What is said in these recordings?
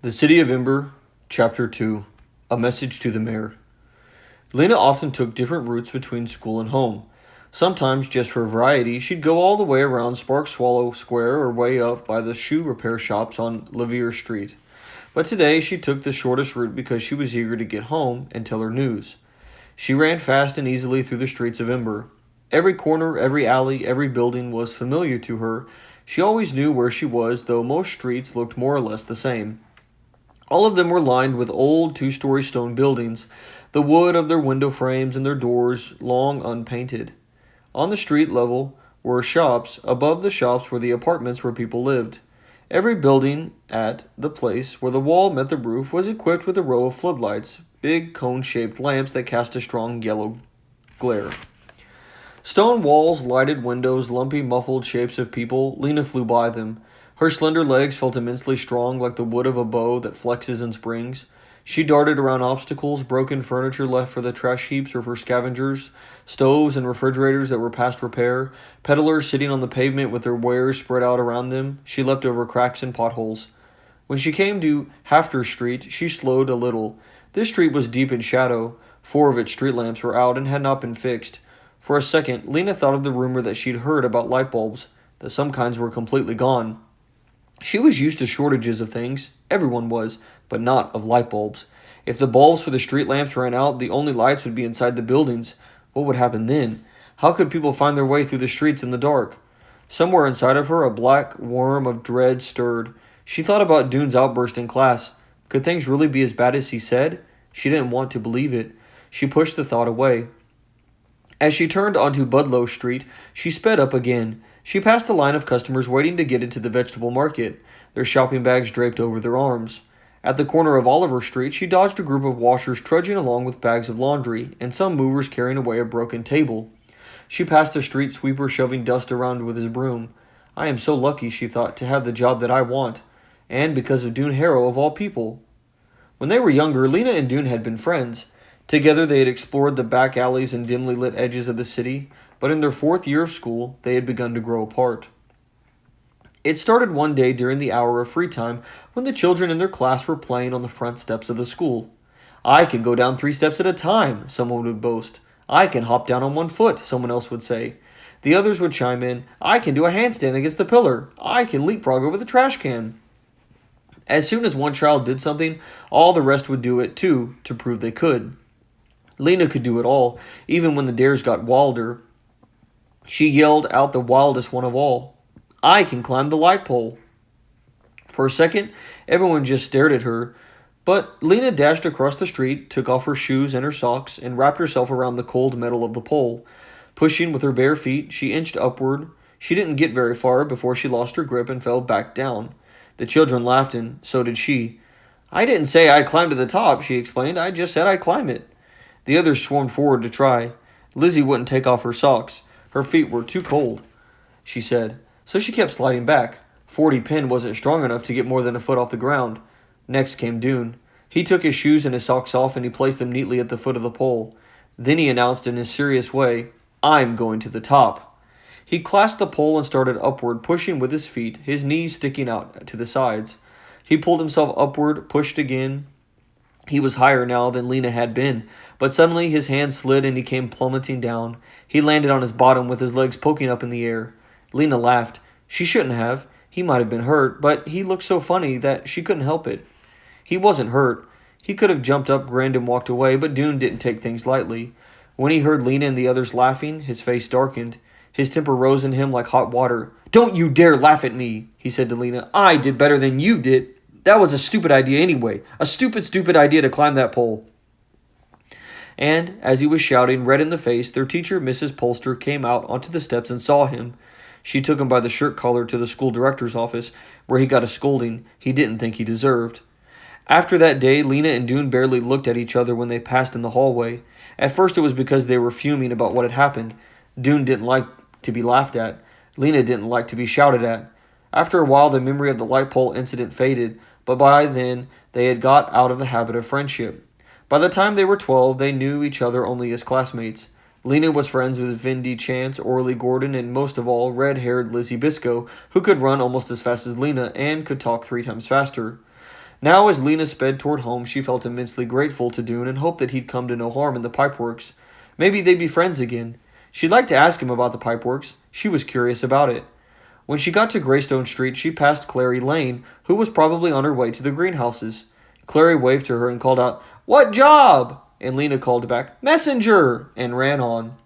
The City of Ember, Chapter 2 A Message to the Mayor. Lena often took different routes between school and home. Sometimes, just for variety, she'd go all the way around Spark Swallow Square or way up by the shoe repair shops on Levier Street. But today she took the shortest route because she was eager to get home and tell her news. She ran fast and easily through the streets of Ember. Every corner, every alley, every building was familiar to her. She always knew where she was, though most streets looked more or less the same. All of them were lined with old two-story stone buildings, the wood of their window frames and their doors long unpainted. On the street level were shops. Above the shops were the apartments where people lived. Every building at the place where the wall met the roof was equipped with a row of floodlights, big cone-shaped lamps that cast a strong yellow glare. Stone walls, lighted windows, lumpy, muffled shapes of people. Lena flew by them. Her slender legs felt immensely strong, like the wood of a bow that flexes and springs. She darted around obstacles, broken furniture left for the trash heaps or for scavengers, stoves and refrigerators that were past repair, peddlers sitting on the pavement with their wares spread out around them. She leapt over cracks and potholes. When she came to Hafter Street, she slowed a little. This street was deep in shadow. 4 of its street lamps were out and had not been fixed. For a second, Lena thought of the rumor that she'd heard about light bulbs, that some kinds were completely gone. She was used to shortages of things, everyone was, but not of light bulbs. If the bulbs for the street lamps ran out, the only lights would be inside the buildings. What would happen then? How could people find their way through the streets in the dark? Somewhere inside of her, a black worm of dread stirred. She thought about Dune's outburst in class. Could things really be as bad as he said? She didn't want to believe it. She pushed the thought away. As she turned onto Budlow Street, she sped up again. She passed a line of customers waiting to get into the vegetable market, their shopping bags draped over their arms. At the corner of Oliver Street, she dodged a group of washers trudging along with bags of laundry, and some movers carrying away a broken table. She passed a street sweeper shoving dust around with his broom. I am so lucky, she thought, to have the job that I want, and because of Dune Harrow of all people. When they were younger, Lena and Dune had been friends. Together they had explored the back alleys and dimly lit edges of the city, but in their 4th year of school, they had begun to grow apart. It started one day during the hour of free time when the children in their class were playing on the front steps of the school. I can go down 3 steps at a time, someone would boast. I can hop down on 1 foot, someone else would say. The others would chime in, I can do a handstand against the pillar. I can leapfrog over the trash can. As soon as one child did something, all the rest would do it too, to prove they could. Lena could do it all, even when the dares got wilder. She yelled out the wildest one of all. I can climb the light pole. For a second, everyone just stared at her, but Lena dashed across the street, took off her shoes and her socks, and wrapped herself around the cold metal of the pole. Pushing with her bare feet, she inched upward. She didn't get very far before she lost her grip and fell back down. The children laughed, and so did she. I didn't say I'd climb to the top, she explained. I just said I'd climb it. The others swarmed forward to try. Lizzie wouldn't take off her socks. Her feet were too cold, she said, so she kept sliding back. 40 pin wasn't strong enough to get more than a foot off the ground. Next came Dune. He took his shoes and his socks off and he placed them neatly at the foot of the pole. Then he announced in his serious way, I'm going to the top. He clasped the pole and started upward, pushing with his feet, his knees sticking out to the sides. He pulled himself upward, pushed again. He was higher now than Lena had been, but suddenly his hand slid and he came plummeting down. He landed on his bottom with his legs poking up in the air. Lena laughed. She shouldn't have. He might have been hurt, but he looked so funny that she couldn't help it. He wasn't hurt. He could have jumped up, grinned, and walked away, but Dune didn't take things lightly. When he heard Lena and the others laughing, his face darkened. His temper rose in him like hot water. Don't you dare laugh at me, he said to Lena. I did better than you did. That was a stupid idea anyway. A stupid idea to climb that pole. And, as he was shouting, red in the face, their teacher, Mrs. Polster, came out onto the steps and saw him. She took him by the shirt collar to the school director's office, where he got a scolding he didn't think he deserved. After that day, Lena and Dune barely looked at each other when they passed in the hallway. At first it was because they were fuming about what had happened. Dune didn't like to be laughed at. Lena didn't like to be shouted at. After a while, the memory of the light pole incident faded, but by then they had got out of the habit of friendship. By the time they were 12, they knew each other only as classmates. Lena was friends with Vindy Chance, Orly Gordon, and most of all, red-haired Lizzie Biscoe, who could run almost as fast as Lena and could talk 3 times faster. Now, as Lena sped toward home, she felt immensely grateful to Dune and hoped that he'd come to no harm in the pipeworks. Maybe they'd be friends again. She'd like to ask him about the pipeworks. She was curious about it. When she got to Greystone Street, she passed Clary Lane, who was probably on her way to the greenhouses. Clary waved to her and called out, "What job?" And Lena called back, "Messenger," and ran on.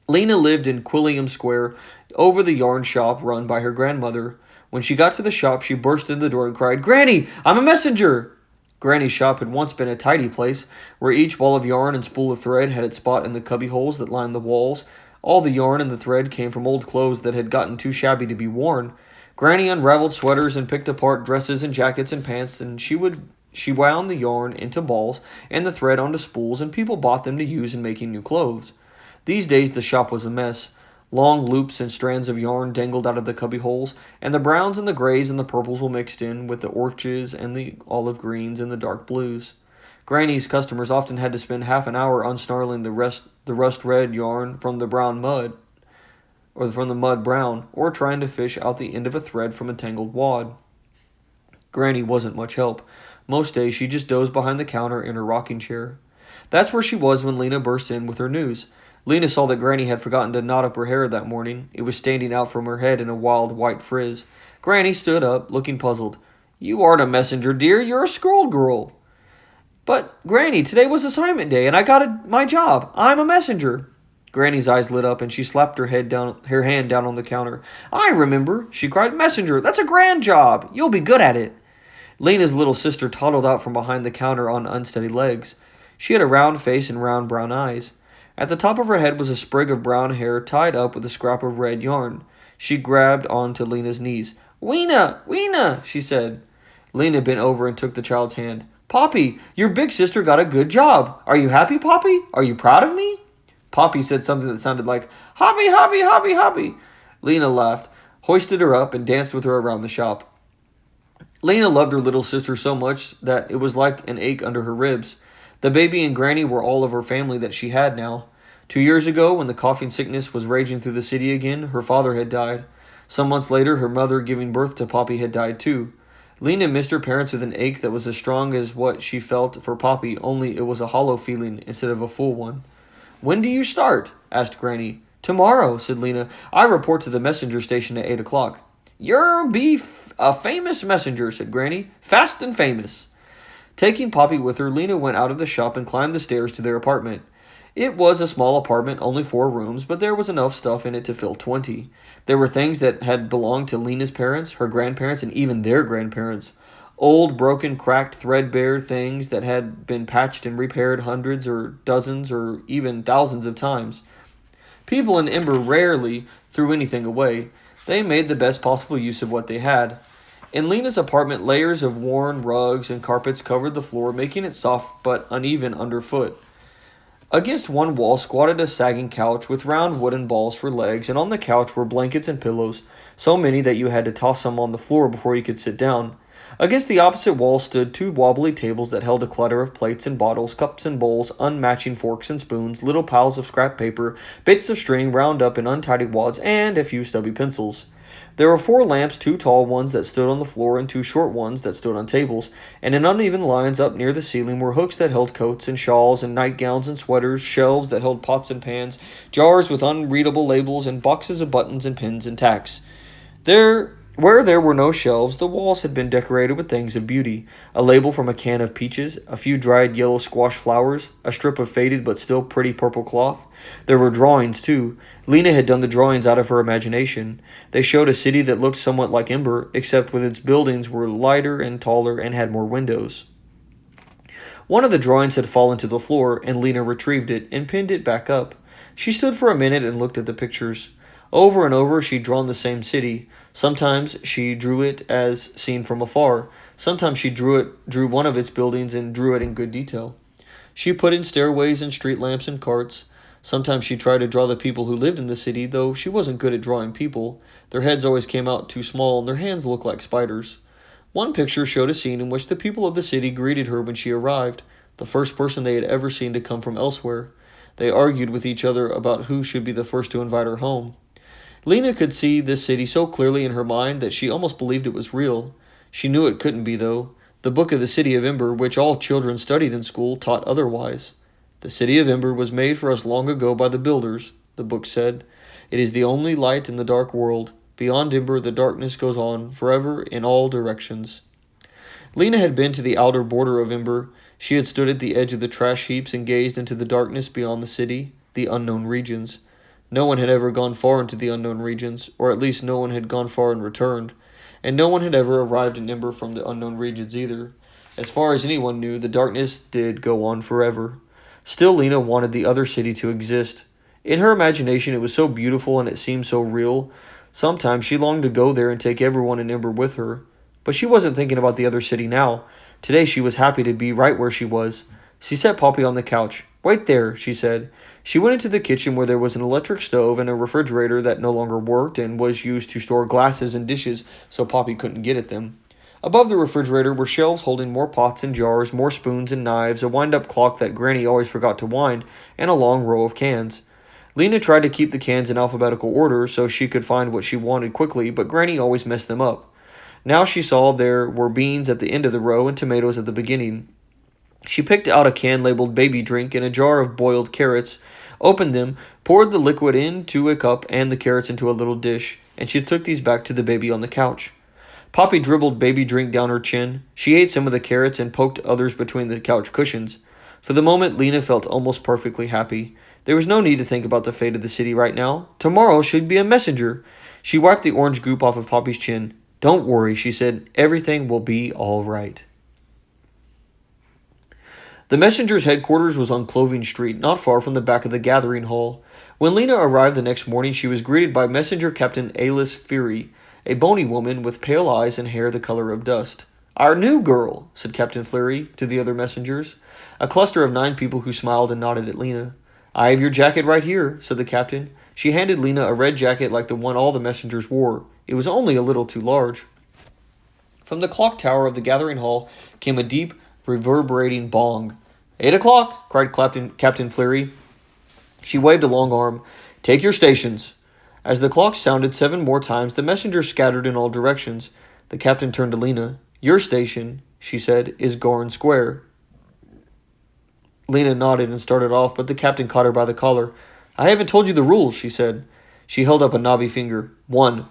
Lena lived in Quilliam Square, over the yarn shop run by her grandmother. When she got to the shop, she burst in the door and cried, "Granny, I'm a messenger!" Granny's shop had once been a tidy place, where each ball of yarn and spool of thread had its spot in the cubby holes that lined the walls. All the yarn and the thread came from old clothes that had gotten too shabby to be worn. Granny unraveled sweaters and picked apart dresses and jackets and pants, and she wound the yarn into balls and the thread onto spools, and people bought them to use in making new clothes. These days the shop was a mess. Long loops and strands of yarn dangled out of the cubby holes, and the browns and the grays and the purples were mixed in with the orchids and the olive greens and the dark blues. Granny's customers often had to spend half an hour unsnarling the rust red yarn from the brown mud, or from the mud brown, or trying to fish out the end of a thread from a tangled wad. Granny wasn't much help. Most days she just dozed behind the counter in her rocking chair. That's where she was when Lena burst in with her news. Lena saw that Granny had forgotten to knot up her hair that morning. It was standing out from her head in a wild white frizz. Granny stood up, looking puzzled. "You aren't a messenger, dear. You're a scroll girl." "But, Granny, today was assignment day, and I got my job. I'm a messenger." Granny's eyes lit up, and she slapped her hand down on the counter. "I remember," she cried. "Messenger, that's a grand job. You'll be good at it." Lena's little sister toddled out from behind the counter on unsteady legs. She had a round face and round brown eyes. At the top of her head was a sprig of brown hair tied up with a scrap of red yarn. She grabbed onto Lena's knees. "Weena! Weena!" she said. Lena bent over and took the child's hand. "Poppy, your big sister got a good job. Are you happy, Poppy? Are you proud of me?" Poppy said something that sounded like, "Hoppy, hoppy, hoppy, hoppy." Lena laughed, hoisted her up, and danced with her around the shop. Lena loved her little sister so much that it was like an ache under her ribs. The baby and Granny were all of her family that she had now. 2 years ago, when the coughing sickness was raging through the city again, her father had died. Some months later, her mother giving birth to Poppy had died too. Lena missed her parents with an ache that was as strong as what she felt for Poppy, only it was a hollow feeling instead of a full one. "When do you start?" asked Granny. "Tomorrow," said Lena. "I report to the messenger station at 8 o'clock. "You'll be a famous messenger," said Granny. "Fast and famous." Taking Poppy with her, Lena went out of the shop and climbed the stairs to their apartment. It was a small apartment, only 4 rooms, but there was enough stuff in it to fill 20. There were things that had belonged to Lena's parents, her grandparents, and even their grandparents. Old, broken, cracked, threadbare things that had been patched and repaired hundreds or dozens or even thousands of times. People in Ember rarely threw anything away. They made the best possible use of what they had. In Lena's apartment, layers of worn rugs and carpets covered the floor, making it soft but uneven underfoot. Against one wall squatted a sagging couch with round wooden balls for legs, and on the couch were blankets and pillows, so many that you had to toss them on the floor before you could sit down. Against the opposite wall stood 2 wobbly tables that held a clutter of plates and bottles, cups and bowls, unmatching forks and spoons, little piles of scrap paper, bits of string wound up in untidy wads, and a few stubby pencils. There were 4 lamps, 2 tall ones that stood on the floor and 2 short ones that stood on tables, and in uneven lines up near the ceiling were hooks that held coats and shawls and nightgowns and sweaters, shelves that held pots and pans, jars with unreadable labels, and boxes of buttons and pins and tacks. Where there were no shelves, the walls had been decorated with things of beauty. A label from a can of peaches, a few dried yellow squash flowers, a strip of faded but still pretty purple cloth. There were drawings, too. Lena had done the drawings out of her imagination. They showed a city that looked somewhat like Ember, except with its buildings were lighter and taller and had more windows. One of the drawings had fallen to the floor, and Lena retrieved it and pinned it back up. She stood for a minute and looked at the pictures. Over and over she'd drawn the same city. Sometimes she drew it as seen from afar. Sometimes she drew one of its buildings and drew it in good detail. She put in stairways and street lamps and carts. Sometimes she tried to draw the people who lived in the city, though she wasn't good at drawing people. Their heads always came out too small, and their hands looked like spiders. One picture showed a scene in which the people of the city greeted her when she arrived, the first person they had ever seen to come from elsewhere. They argued with each other about who should be the first to invite her home. Lena could see this city so clearly in her mind that she almost believed it was real. She knew it couldn't be, though. The book of the city of Ember, which all children studied in school, taught otherwise. The city of Ember was made for us long ago by the builders, the book said. It is the only light in the dark world. Beyond Ember, the darkness goes on forever in all directions. Lena had been to the outer border of Ember. She had stood at the edge of the trash heaps and gazed into the darkness beyond the city, the unknown regions. No one had ever gone far into the unknown regions, or at least no one had gone far and returned. And no one had ever arrived in Ember from the unknown regions either. As far as anyone knew, the darkness did go on forever. Still, Lena wanted the other city to exist. In her imagination, it was so beautiful and it seemed so real. Sometimes she longed to go there and take everyone in Ember with her. But she wasn't thinking about the other city now. Today she was happy to be right where she was. She set Poppy on the couch. "Wait there," she said. She went into the kitchen where there was an electric stove and a refrigerator that no longer worked and was used to store glasses and dishes so Poppy couldn't get at them. Above the refrigerator were shelves holding more pots and jars, more spoons and knives, a wind-up clock that Granny always forgot to wind, and a long row of cans. Lena tried to keep the cans in alphabetical order so she could find what she wanted quickly, but Granny always messed them up. Now she saw there were beans at the end of the row and tomatoes at the beginning. She picked out a can labeled baby drink and a jar of boiled carrots, opened them, poured the liquid into a cup and the carrots into a little dish, and she took these back to the baby on the couch. Poppy dribbled baby drink down her chin. She ate some of the carrots and poked others between the couch cushions. For the moment, Lena felt almost perfectly happy. There was no need to think about the fate of the city right now. Tomorrow she'd be a messenger. She wiped the orange goop off of Poppy's chin. "Don't worry," she said. "Everything will be all right." The messenger's headquarters was on Clothing Street, not far from the back of the gathering hall. When Lena arrived the next morning, she was greeted by Messenger Captain Alice Fury, a bony woman with pale eyes and hair the color of dust. "Our new girl," said Captain Fleury to the other messengers, a cluster of 9 people who smiled and nodded at Lena. "I have your jacket right here," said the captain. She handed Lena a red jacket like the one all the messengers wore. It was only a little too large. From the clock tower of the gathering hall came a deep, reverberating bong. "8 o'clock!" cried Captain Fleury. She waved a long arm. "Take your stations." As the clock sounded 7 more times, the messengers scattered in all directions. The captain turned to Lena. "Your station," she said, "is Garn Square." Lena nodded and started off, but the captain caught her by the collar. "I haven't told you the rules," she said. She held up a knobby finger. 1.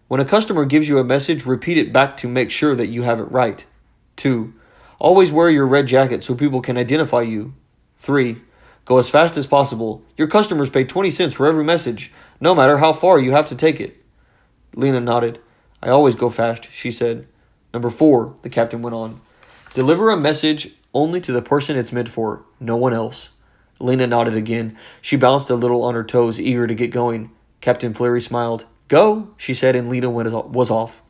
When a customer gives you a message, repeat it back to make sure that you have it right. 2. Always wear your red jacket so people can identify you. 3. Go as fast as possible. Your customers pay 20 cents for every message, no matter how far you have to take it. Lena nodded. "I always go fast," she said. "Number 4, the captain went on. Deliver a message only to the person it's meant for, no one else. Lena nodded again. She bounced a little on her toes, eager to get going. Captain Fleury smiled. "Go," she said, and Lena was off.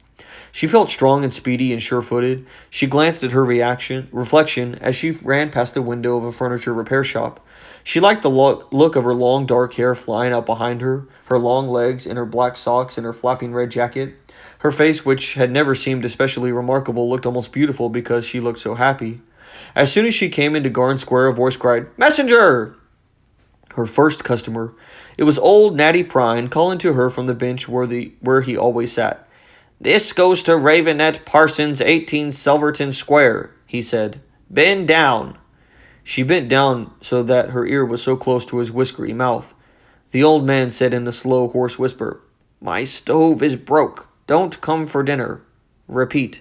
She felt strong and speedy and sure-footed. She glanced at her reflection as she ran past the window of a furniture repair shop. She liked the look of her long dark hair flying out behind her, her long legs in her black socks and her flapping red jacket. Her face, which had never seemed especially remarkable, looked almost beautiful because she looked so happy. As soon as she came into Garn Square, a voice cried, "Messenger!" Her first customer. It was old Natty Prine calling to her from the bench where he always sat. "This goes to Ravenette Parsons, 18 Silverton Square," he said. "Bend down." She bent down so that her ear was so close to his whiskery mouth. The old man said in a slow, hoarse whisper, "My stove is broke. Don't come for dinner. Repeat."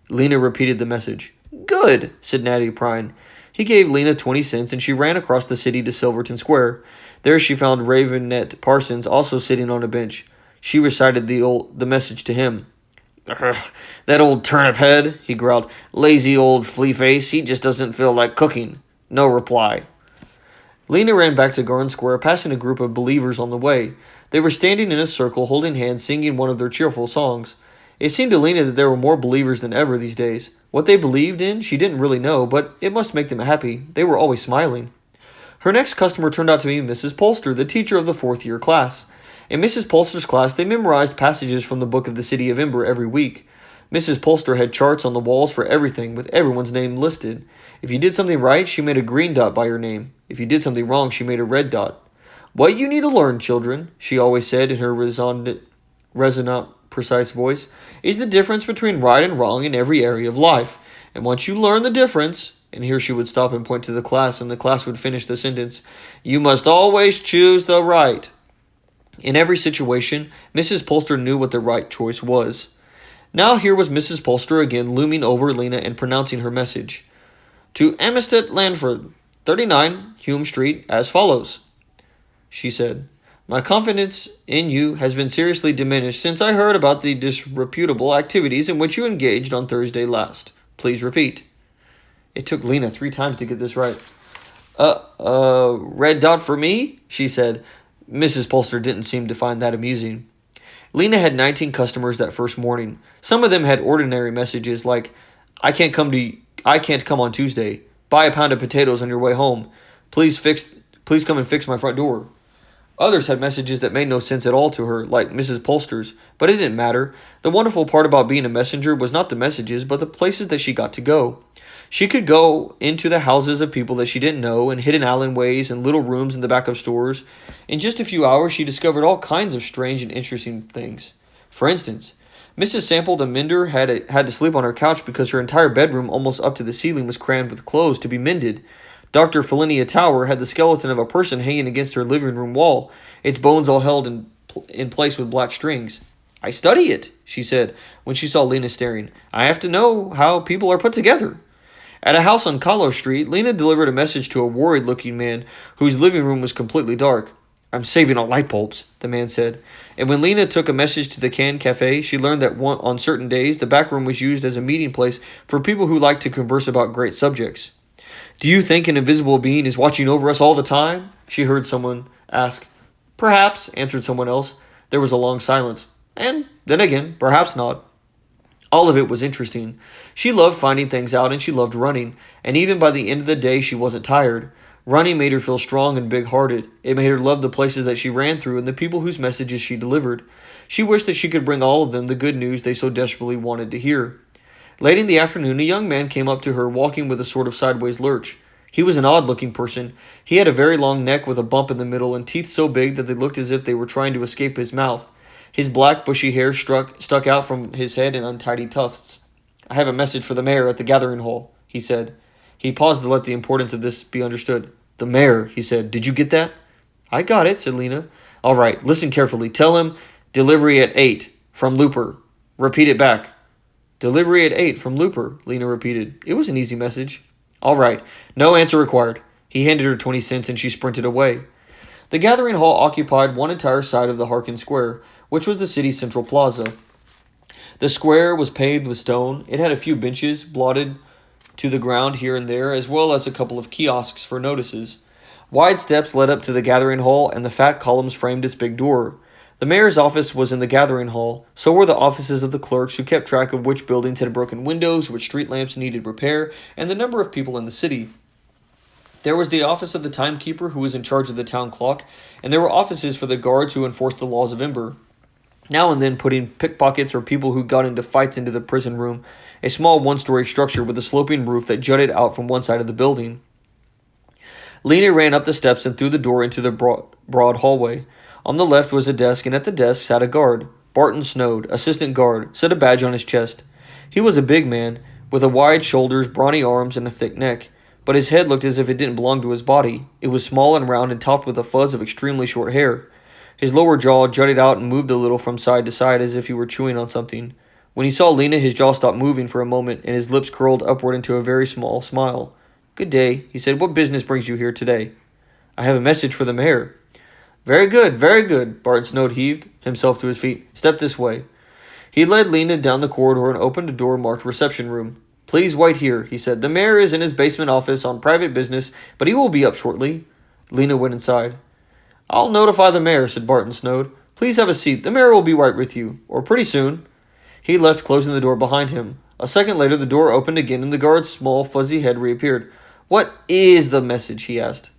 Lena repeated the message. "Good," said Natty Prine. He gave Lena 20 cents and she ran across the city to Silverton Square. There she found Ravenette Parsons also sitting on a bench. She recited the message to him. "That old turnip head," he growled. "Lazy old flea face. He just doesn't feel like cooking." No reply. Lena ran back to Garn Square, passing a group of believers on the way. They were standing in a circle, holding hands, singing one of their cheerful songs. It seemed to Lena that there were more believers than ever these days. What they believed in, she didn't really know, but it must make them happy. They were always smiling. Her next customer turned out to be Mrs. Polster, the teacher of the 4th-year class. In Mrs. Polster's class, they memorized passages from the book of the city of Ember every week. Mrs. Polster had charts on the walls for everything, with everyone's name listed. If you did something right, she made a green dot by your name. If you did something wrong, she made a red dot. "What you need to learn, children," she always said in her resonant, precise voice, "is the difference between right and wrong in every area of life. And once you learn the difference, and here she would stop and point to the class, and the class would finish the sentence, you must always choose the right. In every situation, Mrs. Polster knew what the right choice was. Now here was Mrs. Polster again looming over Lena and pronouncing her message. To Amistad Lanford, 39 Hume Street, as follows, she said. My confidence in you has been seriously diminished since I heard about the disreputable activities in which you engaged on Thursday last. Please repeat. It took Lena 3 times to get this right. Red dot for me? She said. Mrs. Polster didn't seem to find that amusing. Lena had 19 customers that first morning. Some of them had ordinary messages like, I can't come on Tuesday. Buy a pound of potatoes on your way home. Please come and fix my front door. Others had messages that made no sense at all to her, like Mrs. Polster's, but it didn't matter. The wonderful part about being a messenger was not the messages, but the places that she got to go. She could go into the houses of people that she didn't know, and hidden alleyways and little rooms in the back of stores. In just a few hours, she discovered all kinds of strange and interesting things. For instance, Mrs. Sample the mender had to sleep on her couch because her entire bedroom, almost up to the ceiling, was crammed with clothes to be mended. Dr. Felinia Tower had the skeleton of a person hanging against her living room wall, its bones all held in place with black strings. I study it, she said, when she saw Lena staring. I have to know how people are put together. At a house on Collo Street, Lena delivered a message to a worried-looking man whose living room was completely dark. I'm saving on light bulbs, the man said. And when Lena took a message to the Can Cafe, she learned that on certain days, the back room was used as a meeting place for people who liked to converse about great subjects. Do you think an invisible being is watching over us all the time? She heard someone ask. Perhaps, answered someone else. There was a long silence. And then again, perhaps not. All of it was interesting. She loved finding things out, and she loved running, and even by the end of the day she wasn't tired. Running made her feel strong and big-hearted. It made her love the places that she ran through and the people whose messages she delivered. She wished that she could bring all of them the good news they so desperately wanted to hear. Late in the afternoon, a young man came up to her, walking with a sort of sideways lurch. He was an odd-looking person. He had a very long neck with a bump in the middle and teeth so big that they looked as if they were trying to escape his mouth. His black, bushy hair stuck out from his head in untidy tufts. I have a message for the mayor at the gathering hall, he said. He paused to let the importance of this be understood. The mayor, he said. Did you get that? I got it, said Lena. All right, listen carefully. Tell him, delivery at 8, from Looper. Repeat it back. Delivery at 8, from Looper, Lena repeated. It was an easy message. All right, no answer required. He handed her 20 cents and she sprinted away. The gathering hall occupied one entire side of the Harkin Square, which was the city's central plaza. The square was paved with stone. It had a few benches, blotted to the ground here and there, as well as a couple of kiosks for notices. Wide steps led up to the gathering hall, and the fat columns framed its big door. The mayor's office was in the gathering hall. So were the offices of the clerks, who kept track of which buildings had broken windows, which street lamps needed repair, and the number of people in the city. There was the office of the timekeeper, who was in charge of the town clock, and there were offices for the guards who enforced the laws of Ember. Now and then putting pickpockets or people who got into fights into the prison room, a small one-story structure with a sloping roof that jutted out from one side of the building. Lena ran up the steps and through the door into the broad hallway. On the left was a desk, and at the desk sat a guard. Barton Snowd, assistant guard, set a badge on his chest. He was a big man, with wide shoulders, brawny arms, and a thick neck, but his head looked as if it didn't belong to his body. It was small and round and topped with a fuzz of extremely short hair. His lower jaw jutted out and moved a little from side to side as if he were chewing on something. When he saw Lena, his jaw stopped moving for a moment, and his lips curled upward into a very small smile. Good day, he said. What business brings you here today? I have a message for the mayor. Very good, very good, Barton Snowd heaved himself to his feet. Step this way. He led Lena down the corridor and opened a door marked reception room. Please wait here, he said. The mayor is in his basement office on private business, but he will be up shortly. Lena went inside. I'll notify the mayor, said Barton Snowd. Please have a seat. The mayor will be right with you, or pretty soon. He left, closing the door behind him. A second later, the door opened again, and the guard's small, fuzzy head reappeared. What is the message? He asked.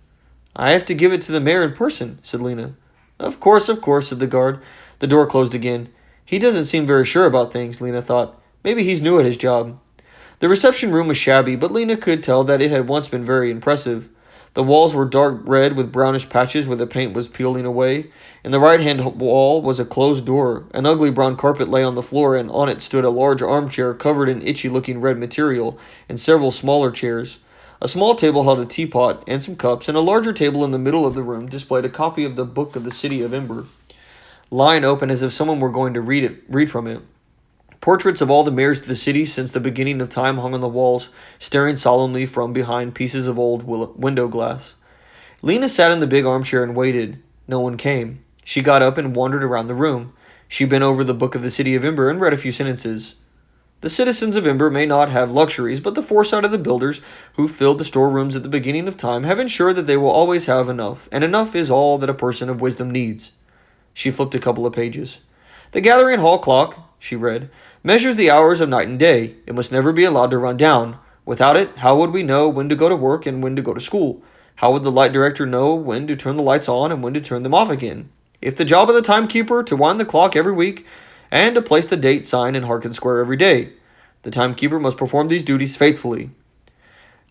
I have to give it to the mayor in person, said Lena. Of course, said the guard. The door closed again. He doesn't seem very sure about things, Lena thought. Maybe he's new at his job. The reception room was shabby, but Lena could tell that it had once been very impressive. The walls were dark red with brownish patches where the paint was peeling away. In the right-hand wall was a closed door. An ugly brown carpet lay on the floor, and on it stood a large armchair covered in itchy-looking red material, and several smaller chairs. A small table held a teapot and some cups, and a larger table in the middle of the room displayed a copy of the Book of the City of Ember, lying open as if someone were going to read from it. Portraits of all the mayors of the city since the beginning of time hung on the walls, staring solemnly from behind pieces of old window glass. Lena sat in the big armchair and waited. No one came. She got up and wandered around the room. She bent over the Book of the City of Ember and read a few sentences. The citizens of Ember may not have luxuries, but the foresight of the builders who filled the storerooms at the beginning of time have ensured that they will always have enough, and enough is all that a person of wisdom needs. She flipped a couple of pages. The gathering hall clock, she read, measures the hours of night and day. It must never be allowed to run down. Without it, how would we know when to go to work and when to go to school? How would the light director know when to turn the lights on and when to turn them off again? If the job of the timekeeper to wind the clock every week and to place the date sign in Harkin Square every day, the timekeeper must perform these duties faithfully.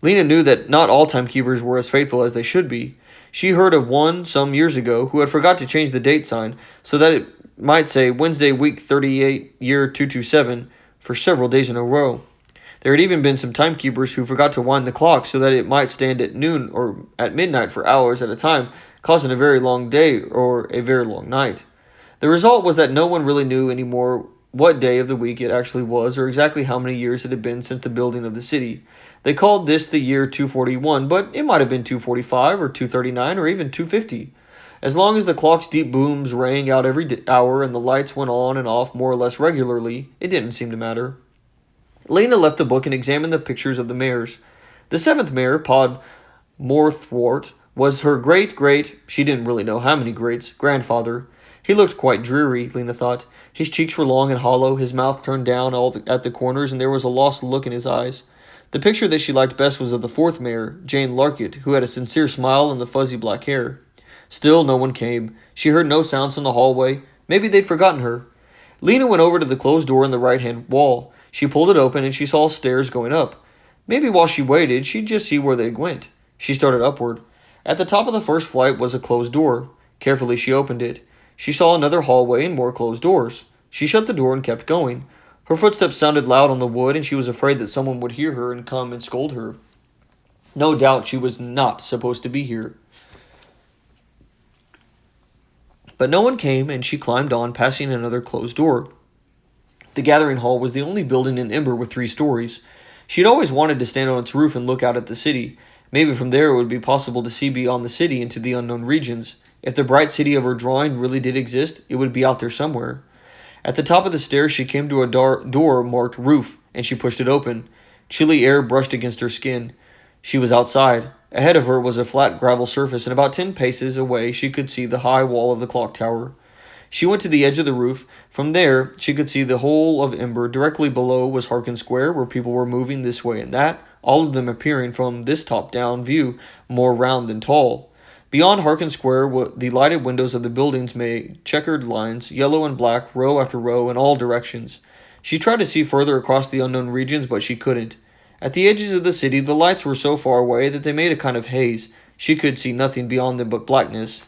Lena knew that not all timekeepers were as faithful as they should be. She heard of one some years ago who had forgot to change the date sign so that it might say Wednesday, week 38, year 227 for several days in a row. There had even been some timekeepers who forgot to wind the clock so that it might stand at noon or at midnight for hours at a time, causing a very long day or a very long night. The result was that no one really knew anymore what day of the week it actually was or exactly how many years it had been since the building of the city. They called this the year 241, but it might have been 245 or 239 or even 250. As long as the clock's deep booms rang out every hour and the lights went on and off more or less regularly, it didn't seem to matter. Lena left the book and examined the pictures of the mayors. The seventh mayor, Pod Morthwart, was her she didn't really know how many greats, grandfather. He looked quite dreary, Lena thought. His cheeks were long and hollow, his mouth turned down at the corners, and there was a lost look in his eyes. The picture that she liked best was of the fourth mayor, Jane Larkett, who had a sincere smile and the fuzzy black hair. Still, no one came. She heard no sounds from the hallway. Maybe they'd forgotten her. Lena went over to the closed door in the right-hand wall. She pulled it open, and she saw stairs going up. Maybe while she waited, she'd just see where they went. She started upward. At the top of the first flight was a closed door. Carefully, she opened it. She saw another hallway and more closed doors. She shut the door and kept going. Her footsteps sounded loud on the wood, and she was afraid that someone would hear her and come and scold her. No doubt she was not supposed to be here. But no one came, and she climbed on, passing another closed door. The gathering hall was the only building in Ember with 3 stories. She had always wanted to stand on its roof and look out at the city. Maybe from there it would be possible to see beyond the city into the unknown regions. If the bright city of her drawing really did exist, it would be out there somewhere. At the top of the stairs, she came to a door marked roof, and she pushed it open. Chilly air brushed against her skin. She was outside. Ahead of her was a flat gravel surface, and about 10 paces away she could see the high wall of the clock tower. She went to the edge of the roof. From there, she could see the whole of Ember. Directly below was Harkin Square, where people were moving this way and that, all of them appearing from this top-down view more round than tall. Beyond Harkin Square, the lighted windows of the buildings made checkered lines, yellow and black, row after row, in all directions. She tried to see further across the unknown regions, but she couldn't. At the edges of the city, the lights were so far away that they made a kind of haze. She could see nothing beyond them but blackness.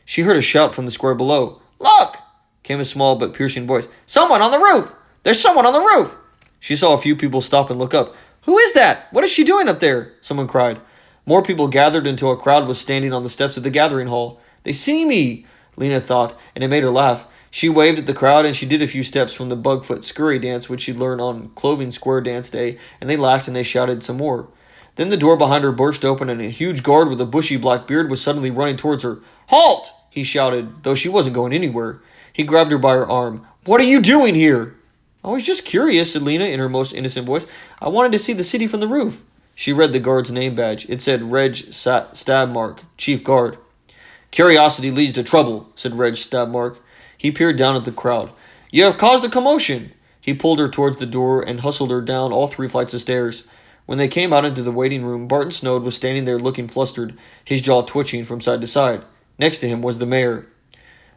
She heard a shout from the square below. "Look!" came a small but piercing voice. "Someone on the roof! There's someone on the roof!" She saw a few people stop and look up. "Who is that? What is she doing up there?" someone cried. More people gathered until a crowd was standing on the steps of the gathering hall. "They see me," Lena thought, and it made her laugh. She waved at the crowd, and she did a few steps from the Bugfoot Scurry dance, which she'd learned on Clothing Square Dance Day, and they laughed and they shouted some more. Then the door behind her burst open, and a huge guard with a bushy black beard was suddenly running towards her. "Halt!" he shouted, though she wasn't going anywhere. He grabbed her by her arm. "What are you doing here?" "I was just curious," said Lena in her most innocent voice. "I wanted to see the city from the roof." She read the guard's name badge. It said Reg Stabmark, Chief Guard. "Curiosity leads to trouble," said Reg Stabmark. He peered down at the crowd. "You have caused a commotion." He pulled her towards the door and hustled her down all 3 flights of stairs. When they came out into the waiting room, Barton Snowd was standing there looking flustered, his jaw twitching from side to side. Next to him was the mayor.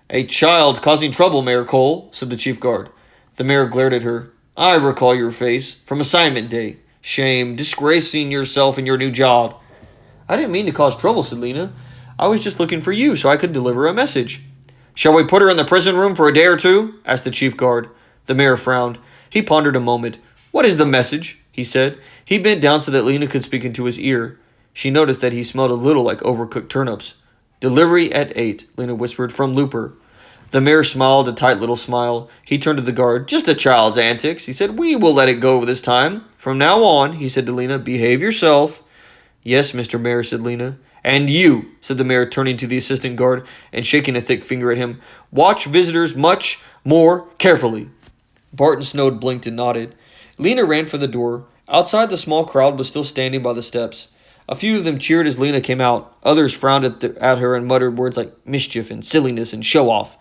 "A child causing trouble, Mayor Cole," said the chief guard. The mayor glared at her. "I recall your face from assignment day. Shame, disgracing yourself in your new job." I didn't mean to cause trouble, said Lena. I was just looking for you so I could deliver a message. Shall we put her in the prison room for a day or two? Asked the chief guard. The mayor frowned. He pondered a moment. What is the message? He said. He bent down so that Lena could speak into his ear. She noticed that he smelled a little like overcooked turnips. Delivery at 8, Lena whispered, from Looper. The mayor smiled a tight little smile. He turned to the guard. Just a child's antics, he said. We will let it go this time. From now on, he said to Lena, behave yourself. Yes, Mr. Mayor, said Lena. And you, said the mayor, turning to the assistant guard and shaking a thick finger at him, watch visitors much more carefully. Barton Snowd blinked and nodded. Lena ran for the door. Outside, the small crowd was still standing by the steps. A few of them cheered as Lena came out. Others frowned at her and muttered words like mischief and silliness and show-off.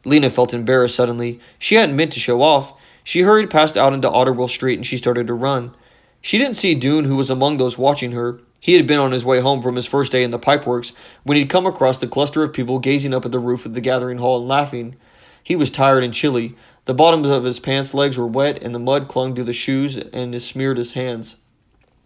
Lena felt embarrassed suddenly. She hadn't meant to show off. She hurried past out into Otterwell Street and she started to run. She didn't see Doone, who was among those watching her. He had been on his way home from his first day in the pipeworks when he'd come across the cluster of people gazing up at the roof of the gathering hall and laughing. He was tired and chilly. The bottoms of his pants legs were wet, and the mud clung to the shoes and smeared his hands.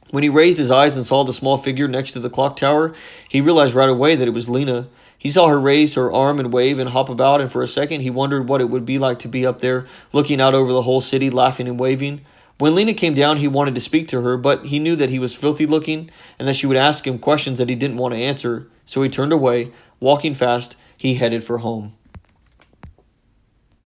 When he raised his eyes and saw the small figure next to the clock tower, he realized right away that it was Lena. He saw her raise her arm and wave and hop about, and for a second he wondered what it would be like to be up there, looking out over the whole city, laughing and waving. When Lena came down, he wanted to speak to her, but he knew that he was filthy looking and that she would ask him questions that he didn't want to answer, so he turned away. Walking fast, he headed for home.